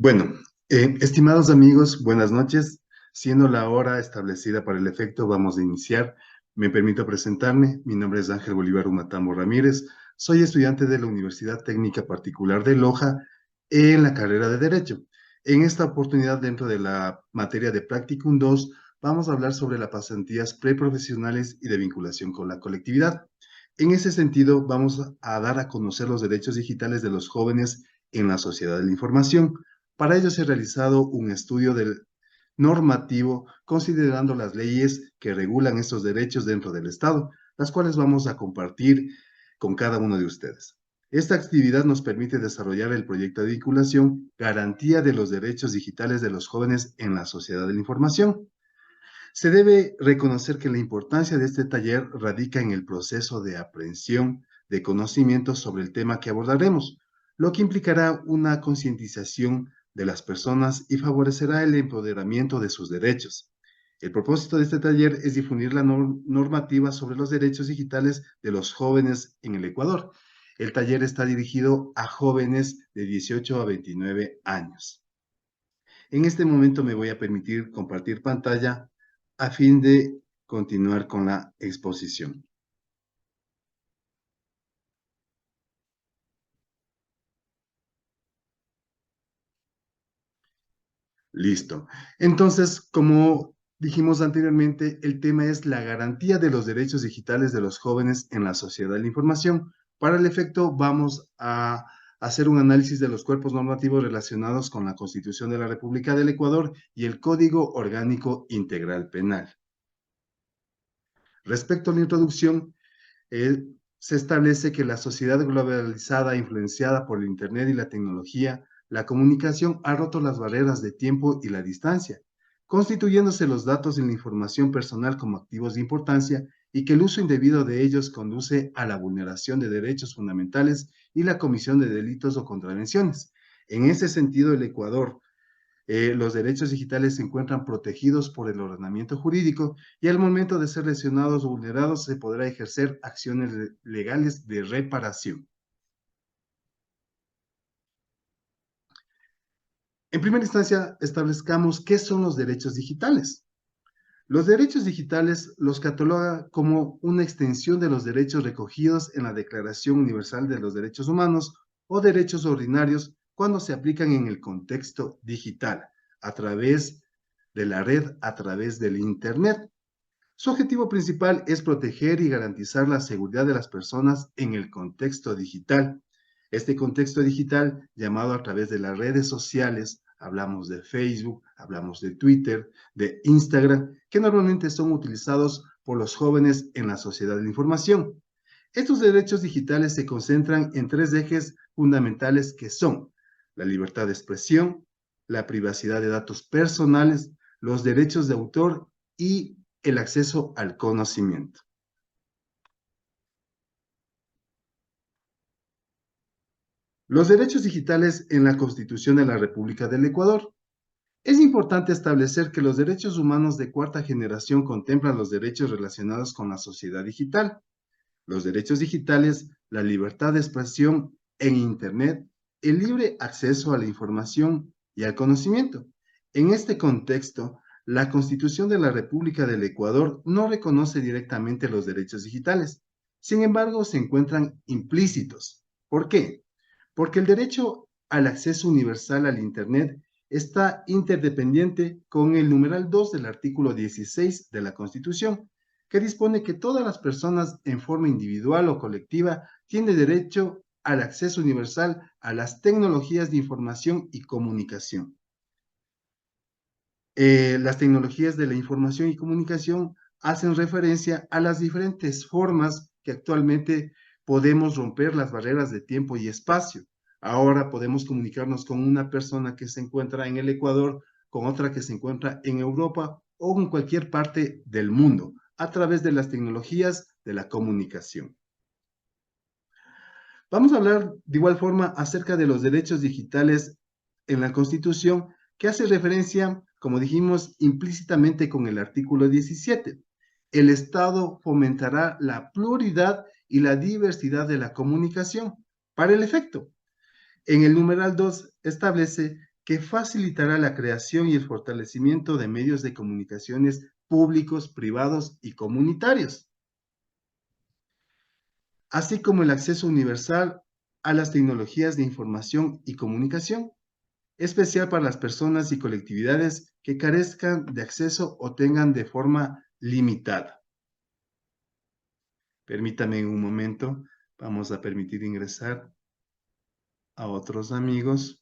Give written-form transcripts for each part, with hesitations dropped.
Bueno, estimados amigos, buenas noches. Siendo la hora establecida para el efecto, vamos a iniciar. Me permito presentarme. Mi nombre es Ángel Bolívar Humatambo Ramírez. Soy estudiante de la Universidad Técnica Particular de Loja en la carrera de Derecho. En esta oportunidad, dentro de la materia de Practicum 2, vamos a hablar sobre las pasantías preprofesionales y de vinculación con la colectividad. En ese sentido, vamos a dar a conocer los derechos digitales de los jóvenes en la sociedad de la información. Para ello se ha realizado un estudio del normativo considerando las leyes que regulan estos derechos dentro del Estado, las cuales vamos a compartir con cada uno de ustedes. Esta actividad nos permite desarrollar el proyecto de vinculación Garantía de los Derechos Digitales de los Jóvenes en la Sociedad de la Información. Se debe reconocer que la importancia de este taller radica en el proceso de aprehensión de conocimientos sobre el tema que abordaremos, lo que implicará una concientización de las personas y favorecerá el empoderamiento de sus derechos. El propósito de este taller es difundir la normativa sobre los derechos digitales de los jóvenes en el Ecuador. El taller está dirigido a jóvenes de 18 a 29 años. En este momento me voy a permitir compartir pantalla a fin de continuar con la exposición. Listo. Entonces, como dijimos anteriormente, el tema es la garantía de los derechos digitales de los jóvenes en la sociedad de la información. Para el efecto, vamos a hacer un análisis de los cuerpos normativos relacionados con la Constitución de la República del Ecuador y el Código Orgánico Integral Penal. Respecto a la introducción, se establece que la sociedad globalizada, influenciada por el Internet y la tecnología, la comunicación ha roto las barreras de tiempo y la distancia, constituyéndose los datos y la información personal como activos de importancia y que el uso indebido de ellos conduce a la vulneración de derechos fundamentales y la comisión de delitos o contravenciones. En ese sentido, el Ecuador, los derechos digitales se encuentran protegidos por el ordenamiento jurídico y al momento de ser lesionados o vulnerados se podrá ejercer acciones legales de reparación. En primera instancia, establezcamos qué son los derechos digitales. Los derechos digitales los cataloga como una extensión de los derechos recogidos en la Declaración Universal de los Derechos Humanos o derechos ordinarios cuando se aplican en el contexto digital, a través de la red, a través del Internet. Su objetivo principal es proteger y garantizar la seguridad de las personas en el contexto digital. Este contexto digital, llamado a través de las redes sociales, hablamos de Facebook, hablamos de Twitter, de Instagram, que normalmente son utilizados por los jóvenes en la sociedad de la información. Estos derechos digitales se concentran en tres ejes fundamentales que son la libertad de expresión, la privacidad de datos personales, los derechos de autor y el acceso al conocimiento. Los derechos digitales en la Constitución de la República del Ecuador. Es importante establecer que los derechos humanos de cuarta generación contemplan los derechos relacionados con la sociedad digital, los derechos digitales, la libertad de expresión en Internet, el libre acceso a la información y al conocimiento. En este contexto, la Constitución de la República del Ecuador no reconoce directamente los derechos digitales. Sin embargo, se encuentran implícitos. ¿Por qué? Porque el derecho al acceso universal al Internet está interdependiente con el numeral 2 del artículo 16 de la Constitución, que dispone que todas las personas en forma individual o colectiva tienen derecho al acceso universal a las tecnologías de información y comunicación. Las tecnologías de la información y comunicación hacen referencia a las diferentes formas que actualmente podemos romper las barreras de tiempo y espacio. Ahora podemos comunicarnos con una persona que se encuentra en el Ecuador, con otra que se encuentra en Europa o en cualquier parte del mundo, a través de las tecnologías de la comunicación. Vamos a hablar de igual forma acerca de los derechos digitales en la Constitución, que hace referencia, como dijimos, implícitamente con el artículo 17. El Estado fomentará la pluralidad y la diversidad de la comunicación. Para el efecto, en el numeral 2 establece que facilitará la creación y el fortalecimiento de medios de comunicaciones públicos, privados y comunitarios, así como el acceso universal a las tecnologías de información y comunicación, especial para las personas y colectividades que carezcan de acceso o tengan de forma limitada. Permítame un momento, vamos a permitir ingresar a otros amigos.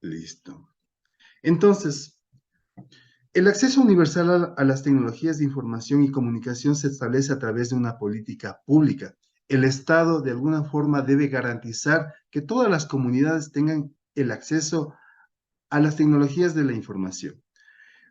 Listo. Entonces, el acceso universal a las tecnologías de información y comunicación se establece a través de una política pública. El Estado, de alguna forma, debe garantizar que todas las comunidades tengan el acceso a las tecnologías de la información.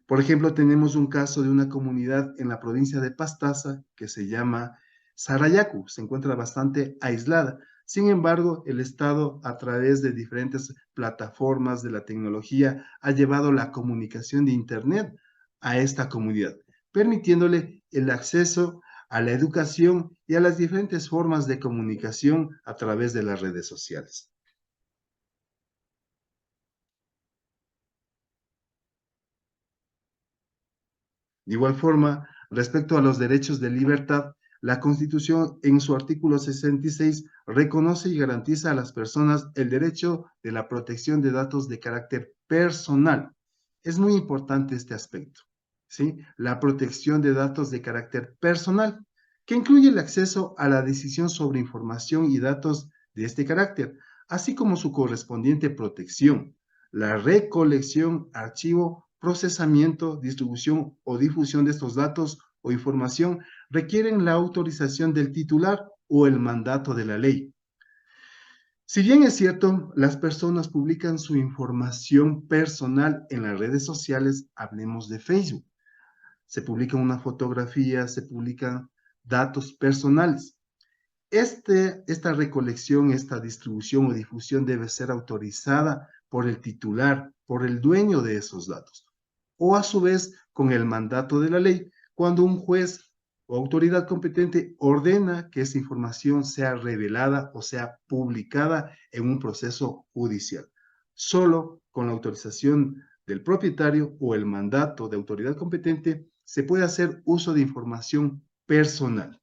Por ejemplo, tenemos un caso de una comunidad en la provincia de Pastaza que se llama Sarayacu, se encuentra bastante aislada. Sin embargo, el Estado, a través de diferentes plataformas de la tecnología, ha llevado la comunicación de Internet a esta comunidad, permitiéndole el acceso a la educación y a las diferentes formas de comunicación a través de las redes sociales. De igual forma, respecto a los derechos de libertad, la Constitución en su artículo 66 reconoce y garantiza a las personas el derecho de la protección de datos de carácter personal. Es muy importante este aspecto, ¿sí? La protección de datos de carácter personal, que incluye el acceso a la decisión sobre información y datos de este carácter, así como su correspondiente protección, la recolección, archivo, procesamiento, distribución o difusión de estos datos o información requieren la autorización del titular o el mandato de la ley. Si bien es cierto, las personas publican su información personal en las redes sociales, hablemos de Facebook. Se publica una fotografía, se publican datos personales. Esta recolección, esta distribución o difusión debe ser autorizada por el titular, por el dueño de esos datos, o a su vez con el mandato de la ley, cuando un juez o autoridad competente ordena que esa información sea revelada o sea publicada en un proceso judicial. Solo con la autorización del propietario o el mandato de autoridad competente se puede hacer uso de información personal.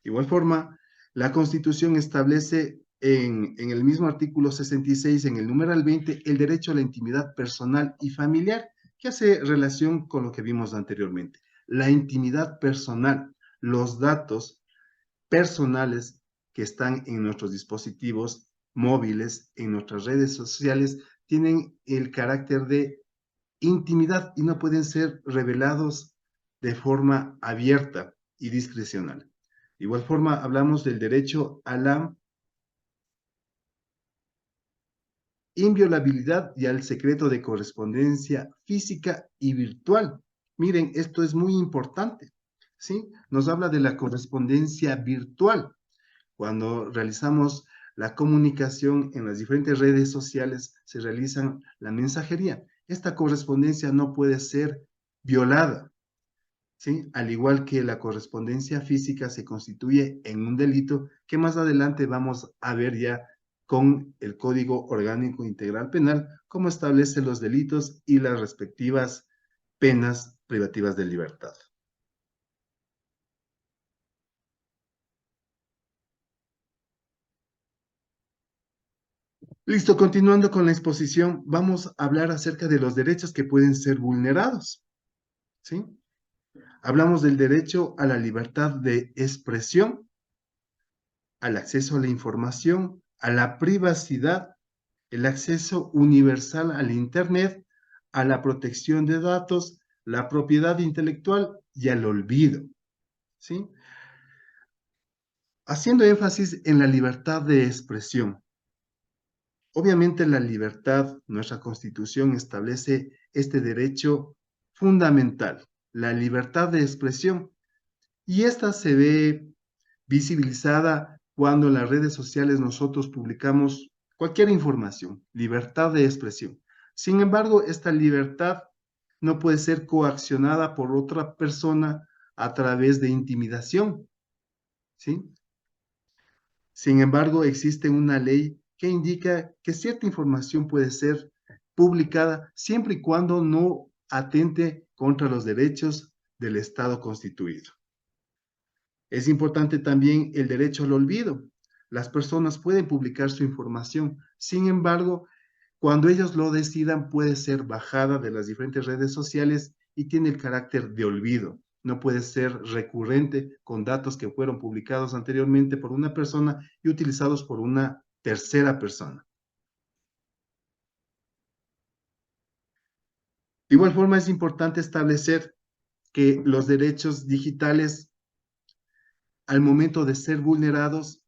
De igual forma, la Constitución establece en el mismo artículo 66, en el numeral 20, el derecho a la intimidad personal y familiar, que hace relación con lo que vimos anteriormente. La intimidad personal, los datos personales que están en nuestros dispositivos móviles, en nuestras redes sociales, tienen el carácter de intimidad y no pueden ser revelados de forma abierta y discrecional. De igual forma, hablamos del derecho a la inviolabilidad y al secreto de correspondencia física y virtual. Miren, esto es muy importante, ¿sí? Nos habla de la correspondencia virtual. Cuando realizamos la comunicación en las diferentes redes sociales, se realiza la mensajería. Esta correspondencia no puede ser violada, ¿sí? Al igual que la correspondencia física se constituye en un delito que más adelante vamos a ver ya con el Código Orgánico Integral Penal, cómo establece los delitos y las respectivas penas privativas de libertad. Listo, continuando con la exposición, vamos a hablar acerca de los derechos que pueden ser vulnerados, ¿sí? Hablamos del derecho a la libertad de expresión, al acceso a la información, a la privacidad, el acceso universal al Internet, a la protección de datos, la propiedad intelectual y al olvido, ¿sí? Haciendo énfasis en la libertad de expresión. Obviamente la libertad, nuestra Constitución establece este derecho fundamental, la libertad de expresión, y esta se ve visibilizada cuando en las redes sociales nosotros publicamos cualquier información, libertad de expresión. Sin embargo, esta libertad no puede ser coaccionada por otra persona a través de intimidación, ¿sí? Sin embargo, existe una ley que indica que cierta información puede ser publicada siempre y cuando no atente contra los derechos del Estado constituido. Es importante también el derecho al olvido. Las personas pueden publicar su información, sin embargo, cuando ellos lo decidan, puede ser bajada de las diferentes redes sociales y tiene el carácter de olvido. No puede ser recurrente con datos que fueron publicados anteriormente por una persona y utilizados por una tercera persona. De igual forma, es importante establecer que los derechos digitales, al momento de ser vulnerados,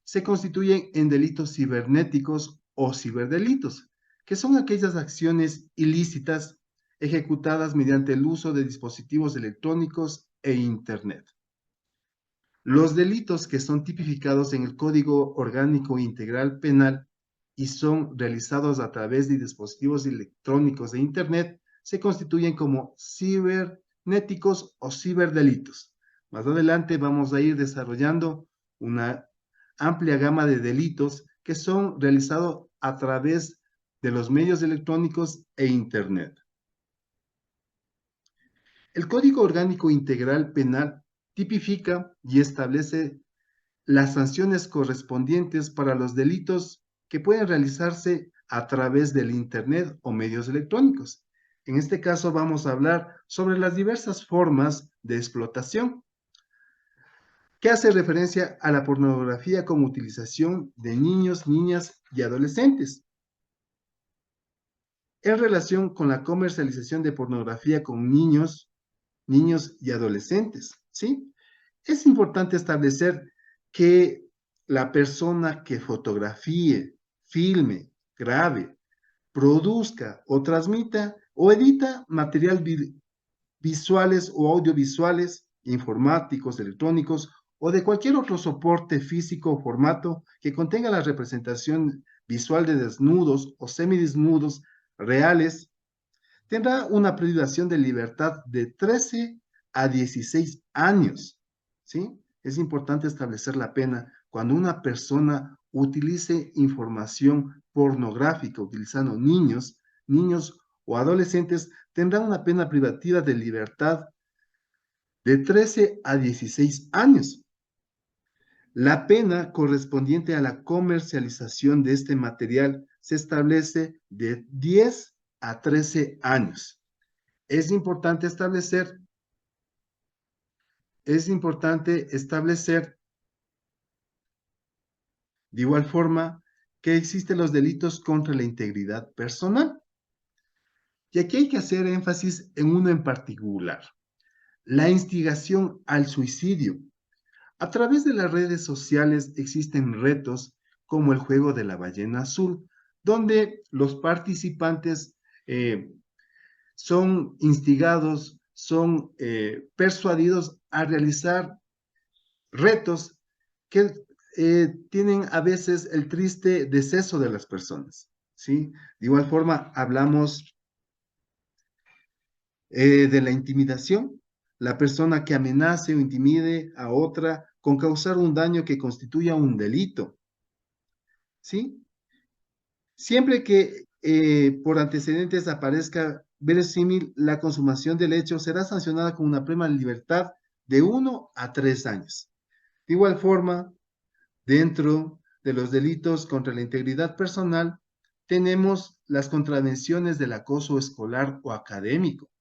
se constituyen en delitos cibernéticos o ciberdelitos, que son aquellas acciones ilícitas ejecutadas mediante el uso de dispositivos electrónicos e Internet. Los delitos que son tipificados en el Código Orgánico Integral Penal y son realizados a través de dispositivos electrónicos e Internet se constituyen como cibernéticos o ciberdelitos. Más adelante vamos a ir desarrollando una amplia gama de delitos que son realizados a través de los medios electrónicos e Internet. El Código Orgánico Integral Penal tipifica y establece las sanciones correspondientes para los delitos que pueden realizarse a través del Internet o medios electrónicos. En este caso vamos a hablar sobre las diversas formas de explotación, que hace referencia a la pornografía como utilización de niños, niñas y adolescentes. En relación con la comercialización de pornografía con niños, niños y adolescentes, ¿sí? Es importante establecer que la persona que fotografíe, filme, grabe, produzca o transmita o edita material visuales o audiovisuales, informáticos, electrónicos o de cualquier otro soporte físico o formato que contenga la representación visual de desnudos o semidesnudos reales, tendrá una privación de libertad de 13 a 16 años, ¿sí? Es importante establecer la pena cuando una persona utilice información pornográfica utilizando niños, niños o adolescentes, tendrá una pena privativa de libertad de 13 a 16 años. La pena correspondiente a la comercialización de este material se establece de 10 a 13 años. Es importante establecer, de igual forma que existen los delitos contra la integridad personal. Y aquí hay que hacer énfasis en uno en particular, la instigación al suicidio. A través de las redes sociales existen retos como el juego de la ballena azul, donde los participantes son instigados, son persuadidos a realizar retos que tienen a veces el triste deceso de las personas, ¿sí? De igual forma, hablamos de la intimidación, la persona que amenace o intimide a otra con causar un daño que constituya un delito, ¿sí? Siempre que por antecedentes aparezca verosímil la consumación del hecho, será sancionada con una pena de libertad de 1 a 3 años. De igual forma, dentro de los delitos contra la integridad personal, tenemos las contravenciones del acoso escolar o académico.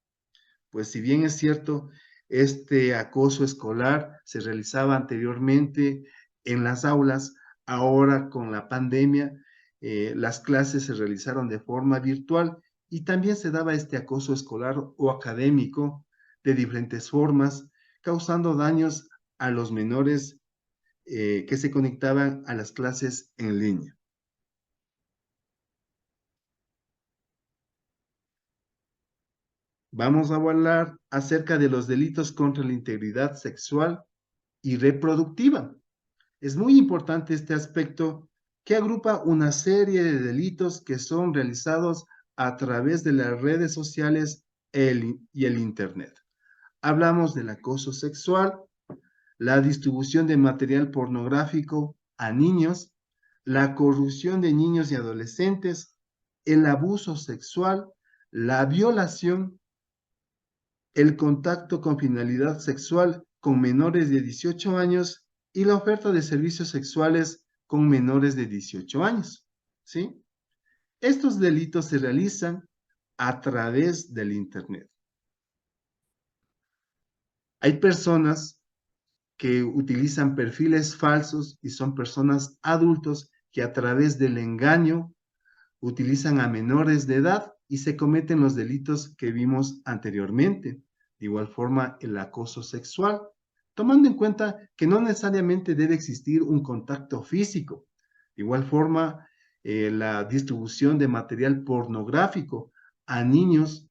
Pues si bien es cierto, este acoso escolar se realizaba anteriormente en las aulas, ahora con la pandemia, las clases se realizaron de forma virtual y también se daba este acoso escolar o académico de diferentes formas, causando daños a los menores que se conectaban a las clases en línea. Vamos a hablar acerca de los delitos contra la integridad sexual y reproductiva. Es muy importante este aspecto que agrupa una serie de delitos que son realizados a través de las redes sociales y el Internet. Hablamos del acoso sexual, la distribución de material pornográfico a niños, la corrupción de niños y adolescentes, el abuso sexual, la violación, el contacto con finalidad sexual con menores de 18 años y la oferta de servicios sexuales con menores de 18 años. ¿Sí? Estos delitos se realizan a través del Internet. Hay personas que utilizan perfiles falsos y son personas adultos que a través del engaño utilizan a menores de edad y se cometen los delitos que vimos anteriormente. De igual forma, el acoso sexual, tomando en cuenta que no necesariamente debe existir un contacto físico. De igual forma, la distribución de material pornográfico a niños,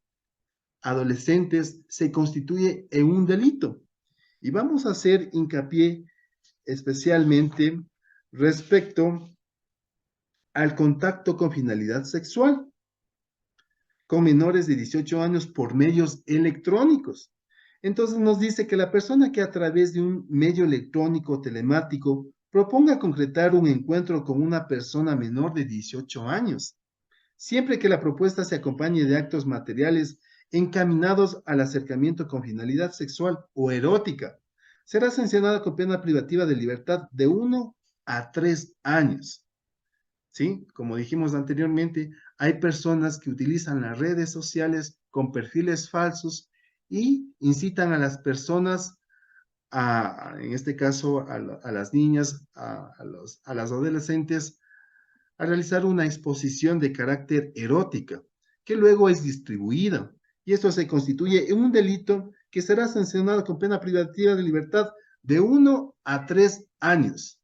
adolescentes, se constituye en un delito. Y vamos a hacer hincapié especialmente respecto al contacto con finalidad sexual con menores de 18 años por medios electrónicos. Entonces nos dice que la persona que a través de un medio electrónico telemático proponga concretar un encuentro con una persona menor de 18 años, siempre que la propuesta se acompañe de actos materiales encaminados al acercamiento con finalidad sexual o erótica, será sancionada con pena privativa de libertad de 1 a 3 años. ¿Sí? Como dijimos anteriormente, hay personas que utilizan las redes sociales con perfiles falsos y incitan a las personas, en este caso a las niñas, a las adolescentes, a realizar una exposición de carácter erótica, que luego es distribuida. Y esto se constituye en un delito que será sancionado con pena privativa de libertad de 1 a 3 años.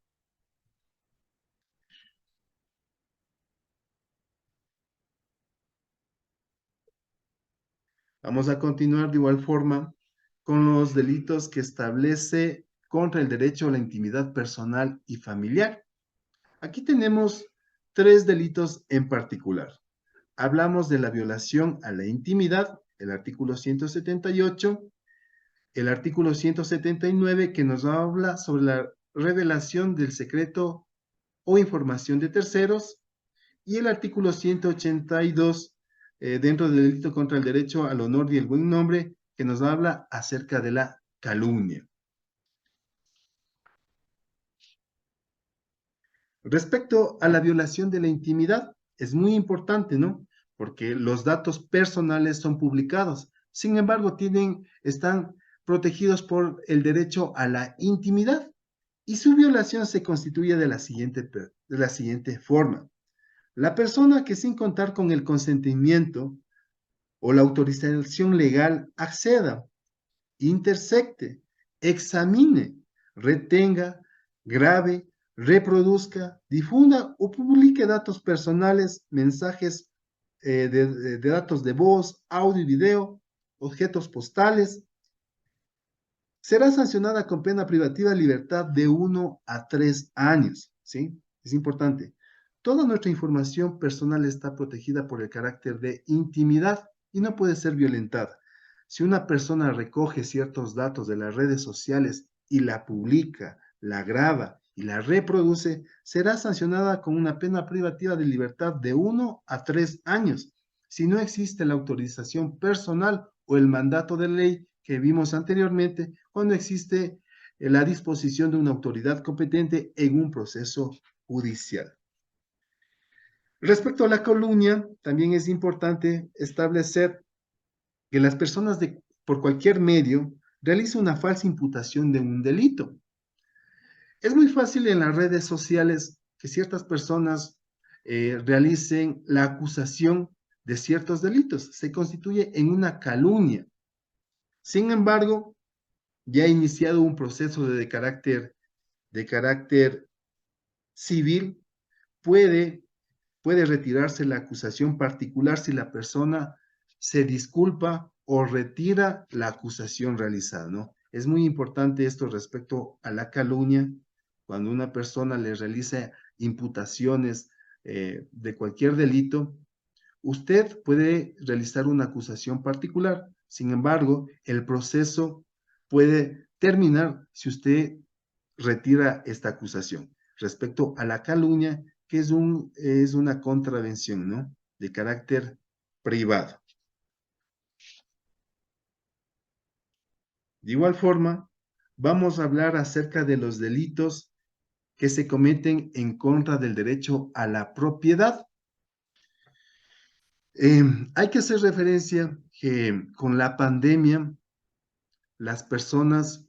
Vamos a continuar de igual forma con los delitos que establece contra el derecho a la intimidad personal y familiar. Aquí tenemos tres delitos en particular. Hablamos de la violación a la intimidad, el artículo 178, el artículo 179 que nos habla sobre la revelación del secreto o información de terceros, y el artículo 182 dentro del delito contra el derecho al honor y el buen nombre, que nos habla acerca de la calumnia. Respecto a la violación de la intimidad, es muy importante, ¿no? Porque los datos personales son publicados. Sin embargo, están protegidos por el derecho a la intimidad y su violación se constituye de la siguiente forma. La persona que sin contar con el consentimiento o la autorización legal acceda, intersecte, examine, retenga, grabe, reproduzca, difunda o publique datos personales, mensajes de datos de voz, audio y video, objetos postales, será sancionada con pena privativa de libertad de 1 a 3 años, ¿sí? Es importante. Toda nuestra información personal está protegida por el carácter de intimidad y no puede ser violentada. Si una persona recoge ciertos datos de las redes sociales y la publica, la graba y la reproduce, será sancionada con una pena privativa de libertad de 1 a 3 años, si no existe la autorización personal o el mandato de ley que vimos anteriormente, cuando existe la disposición de una autoridad competente en un proceso judicial. Respecto a la calumnia, también es importante establecer que las personas por cualquier medio realizan una falsa imputación de un delito. Es muy fácil en las redes sociales que ciertas personas realicen la acusación de ciertos delitos. Se constituye en una calumnia. Sin embargo, ya ha iniciado un proceso de carácter civil, puede retirarse la acusación particular si la persona se disculpa o retira la acusación realizada, ¿no? Es muy importante esto respecto a la calumnia, cuando una persona le realiza imputaciones de cualquier delito, usted puede realizar una acusación particular. Sin embargo, el proceso puede terminar si usted retira esta acusación respecto a la calumnia, que es una contravención, ¿no? De carácter privado. De igual forma, vamos a hablar acerca de los delitos que se cometen en contra del derecho a la propiedad. Hay que hacer referencia que con la pandemia las personas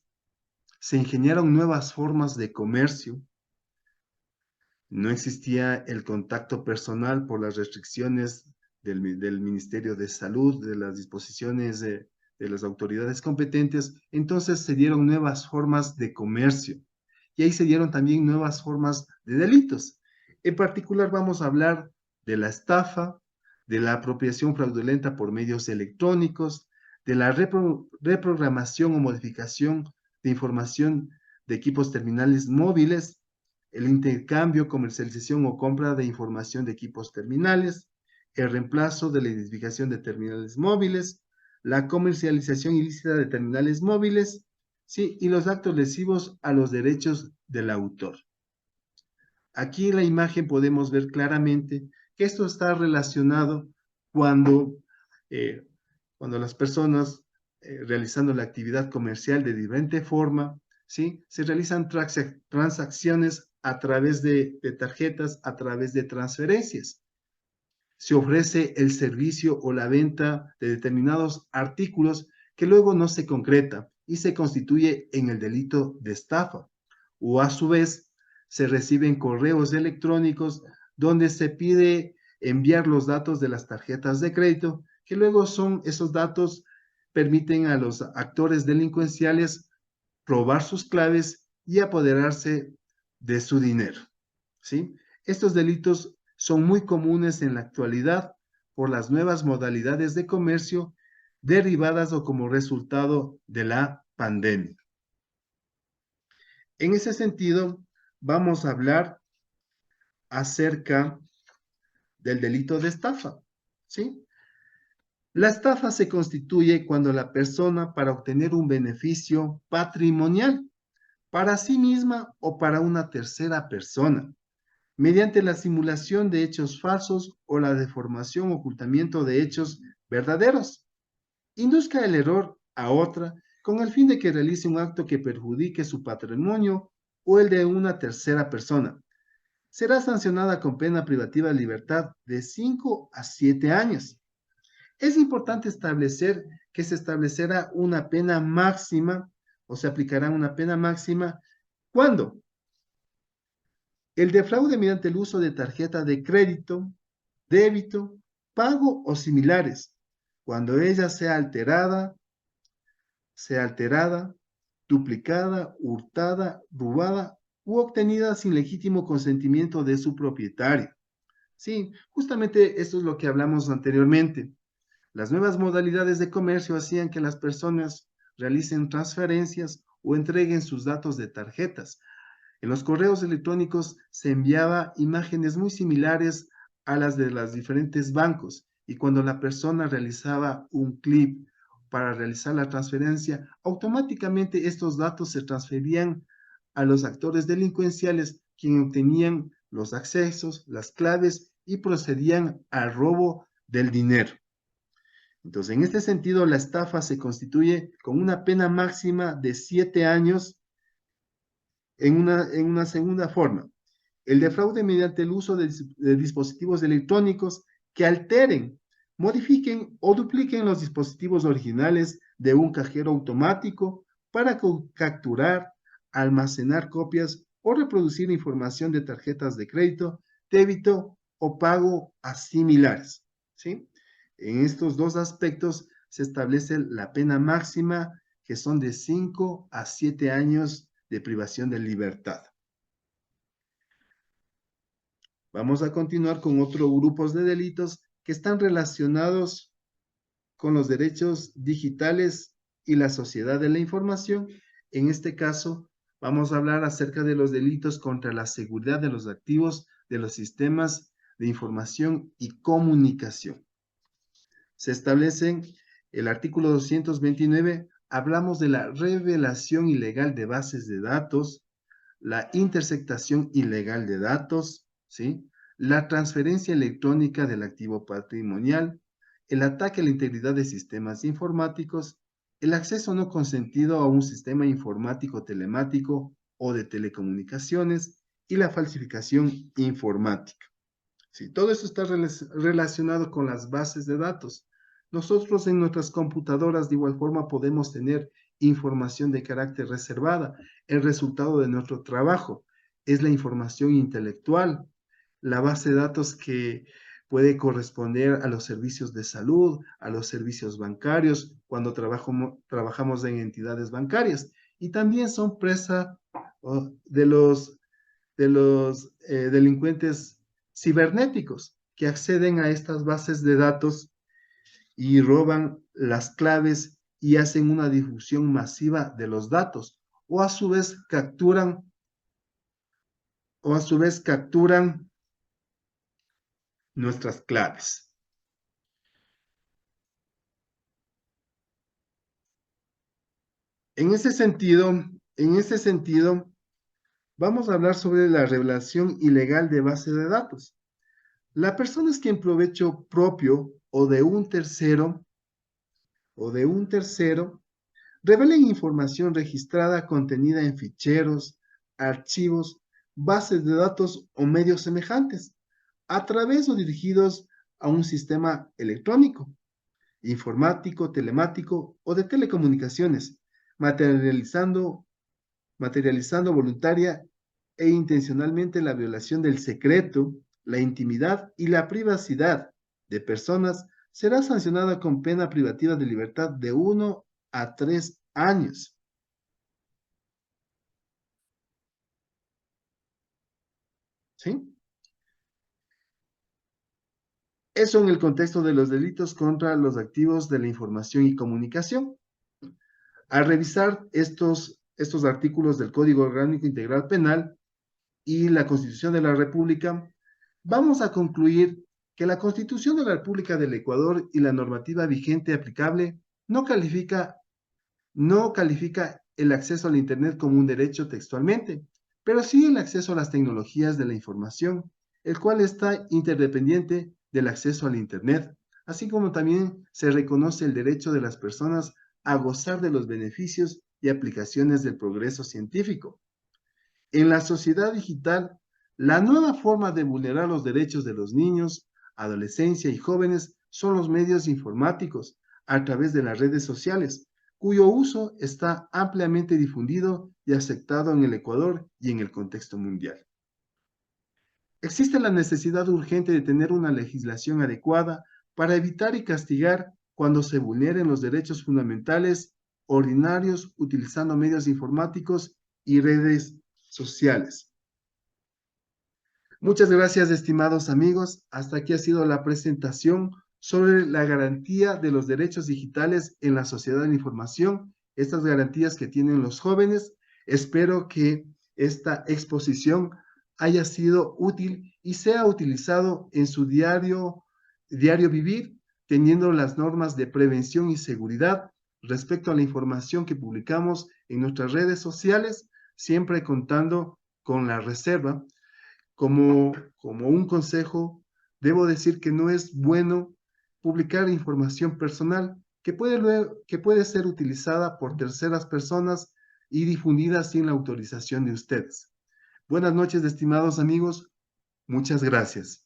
se ingeniaron nuevas formas de comercio. No existía el contacto personal por las restricciones del Ministerio de Salud, de las disposiciones de las autoridades competentes. Entonces se dieron nuevas formas de comercio y ahí se dieron también nuevas formas de delitos. En particular vamos a hablar de la estafa, de la apropiación fraudulenta por medios electrónicos, de la reprogramación o modificación de información de equipos terminales móviles, el intercambio, comercialización o compra de información de equipos terminales, el reemplazo de la identificación de terminales móviles, la comercialización ilícita de terminales móviles, ¿sí? Y los actos lesivos a los derechos del autor. Aquí en la imagen podemos ver claramente que esto está relacionado cuando, eh, cuando las personas realizando la actividad comercial de diferente forma, ¿sí? Se realizan transacciones a través de tarjetas, a través de transferencias. Se ofrece el servicio o la venta de determinados artículos que luego no se concreta y se constituye en el delito de estafa. O a su vez, se reciben correos electrónicos donde se pide enviar los datos de las tarjetas de crédito, que luego son esos datos permiten a los actores delincuenciales robar sus claves y apoderarse de su dinero, ¿sí? Estos delitos son muy comunes en la actualidad por las nuevas modalidades de comercio derivadas o como resultado de la pandemia. En ese sentido, vamos a hablar acerca del delito de estafa, ¿sí? La estafa se constituye cuando la persona, para obtener un beneficio patrimonial para sí misma o para una tercera persona, mediante la simulación de hechos falsos o la deformación o ocultamiento de hechos verdaderos, induzca el error a otra con el fin de que realice un acto que perjudique su patrimonio o el de una tercera persona. Será sancionada con pena privativa de libertad de 5 a 7 años. Es importante establecer que se establecerá una pena máxima o se aplicará una pena máxima cuando el defraude mediante el uso de tarjeta de crédito, débito, pago o similares, cuando ella sea alterada, duplicada, hurtada, robada u obtenida sin legítimo consentimiento de su propietario. Sí, justamente esto es lo que hablamos anteriormente. Las nuevas modalidades de comercio hacían que las personas realicen transferencias o entreguen sus datos de tarjetas. En los correos electrónicos se enviaba imágenes muy similares a las de los diferentes bancos y cuando la persona realizaba un clic para realizar la transferencia, automáticamente estos datos se transferían a los actores delincuenciales quienes obtenían los accesos, las claves y procedían al robo del dinero. Entonces, en este sentido, la estafa se constituye con una pena máxima de 7 años en una segunda forma. El defraude mediante el uso de dispositivos electrónicos que alteren, modifiquen o dupliquen los dispositivos originales de un cajero automático para capturar, almacenar copias o reproducir información de tarjetas de crédito, débito o pago a similares, ¿sí? En estos dos aspectos se establece la pena máxima que son de 5 a 7 años de privación de libertad. Vamos a continuar con otros grupos de delitos que están relacionados con los derechos digitales y la sociedad de la información. En este caso, Vamos a hablar acerca de los delitos contra la seguridad de los activos de los sistemas de información y comunicación. Se establecen el artículo 229, hablamos de la revelación ilegal de bases de datos, la interceptación ilegal de datos, ¿sí? La transferencia electrónica del activo patrimonial, el ataque a la integridad de sistemas informáticos, el acceso no consentido a un sistema informático telemático o de telecomunicaciones y la falsificación informática. Sí, todo eso está relacionado con las bases de datos. Nosotros en nuestras computadoras de igual forma podemos tener información de carácter reservada. El resultado de nuestro trabajo es la información intelectual, la base de datos que puede corresponder a los servicios de salud, a los servicios bancarios, cuando trabajamos en entidades bancarias. Y también son presa de los delincuentes cibernéticos que acceden a estas bases de datos y roban las claves y hacen una difusión masiva de los datos, o a su vez capturan nuestras claves. En ese sentido, vamos a hablar sobre la revelación ilegal de base de datos. La persona es que en provecho propio o de un tercero revelen información registrada contenida en ficheros, archivos, bases de datos o medios semejantes, a través o dirigidos a un sistema electrónico, informático, telemático o de telecomunicaciones, materializando, materializando voluntaria e intencionalmente la violación del secreto, la intimidad y la privacidad de personas, será sancionada con pena privativa de libertad de 1 a 3 años. ¿Sí? Eso en el contexto de los delitos contra los activos de la información y comunicación. Al revisar estos artículos del Código Orgánico Integral Penal y la Constitución de la República, vamos a concluir que la Constitución de la República del Ecuador y la normativa vigente aplicable no califica no califica el acceso al Internet como un derecho textualmente, pero sí el acceso a las tecnologías de la información, el cual está interdependiente del acceso al Internet, así como también se reconoce el derecho de las personas a gozar de los beneficios y aplicaciones del progreso científico. En la sociedad digital, la nueva forma de vulnerar los derechos de los niños, adolescencia y jóvenes son los medios informáticos a través de las redes sociales, cuyo uso está ampliamente difundido y aceptado en el Ecuador y en el contexto mundial. Existe la necesidad urgente de tener una legislación adecuada para evitar y castigar cuando se vulneren los derechos fundamentales ordinarios utilizando medios informáticos y redes sociales. Muchas gracias, estimados amigos. Hasta aquí ha sido la presentación sobre la garantía de los derechos digitales en la sociedad de la información, estas garantías que tienen los jóvenes. Espero que esta exposición haya sido útil y sea utilizado en su diario vivir, teniendo las normas de prevención y seguridad respecto a la información que publicamos en nuestras redes sociales, siempre contando con la reserva como un consejo. Debo decir que no es bueno publicar información personal que puede ser utilizada por terceras personas y difundida sin la autorización de ustedes. Buenas noches, estimados amigos. Muchas gracias.